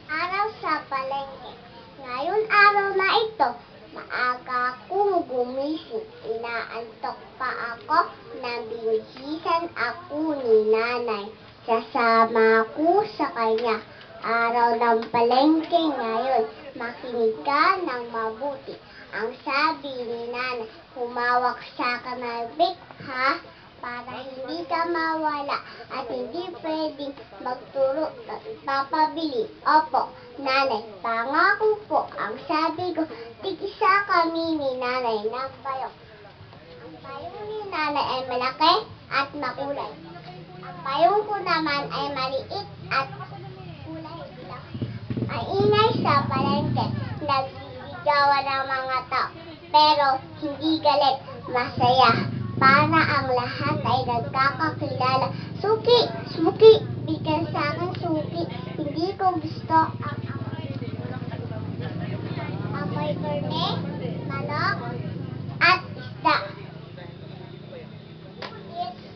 Araw sa palengke. Ngayon araw na ito, maaga akong gumising. Inaantok pa ako na binihisan ako ni nanay. Sasama ko sa kanya. Araw ng palengke ngayon, makinig ka ng mabuti. Ang sabi ni nanay, humawak sa kanabik, ha? Para hindi ka mawala at hindi pwedeng magturo at papabili. Opo, nanay, pangako po. Ang sabi ko, tig-isa kami ni nanay ng payong. Ang payong ni nanay ay malaki at makulay. Ang payong ko naman ay maliit at kulay lang. Ang ingay sa palengke, nagsisigawan ng mga tao, pero hindi galit, masaya. Para ang lahat ay nagkakakilala. Suki! Suki! Bigyan sa akin suki. Hindi ko gusto ang amoy karne, manok, at isda.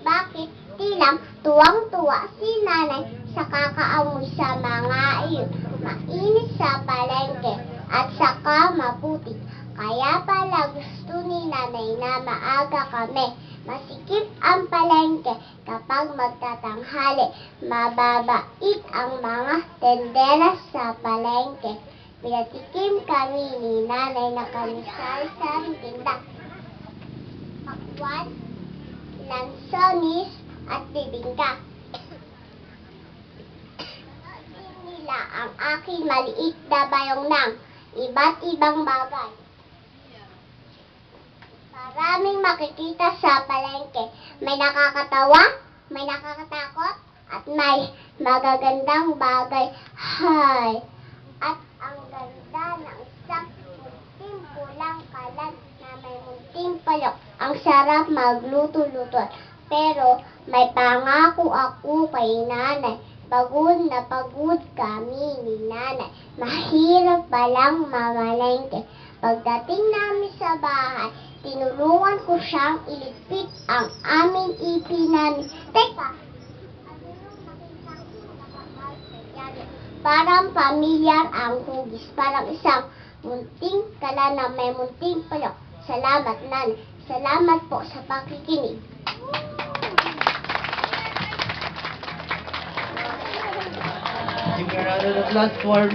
Bakit tilang tuwang-tuwa si nanay sa kakaamoy sa mga iyon? Mainit sa palengke at saka maputi. Kaya pala gusto ni nanay na maaga kami. Masikip ang palengke kapag magtatanghali. Mababait ang mga tendera sa palengke. Pinatikim kami ni nanay na kamisal-saring tinda. Pakwan, lansonis, at bibingka. Nila ang aking maliit na bayong ng iba't ibang bagay. Maraming makikita sa palengke. May nakakatawa, may nakakatakot, at may magagandang bagay. Hay! At ang ganda ng isang munting pulang kalan na may munting palok. Ang sarap magluto-luto. Pero may pangako ako kay nanay. Pagod na pagod kami ni nanay. Mahirap palang mamalengke. Pagdating namin sa bahay, tinulungan ko siyang iligpit ang aming ipinamin. Teka! Parang pamilyar ang hugis. Parang isang munting kalan na may munting palok. Salamat, nanay. Salamat po sa pakikinig. Give a round of applause for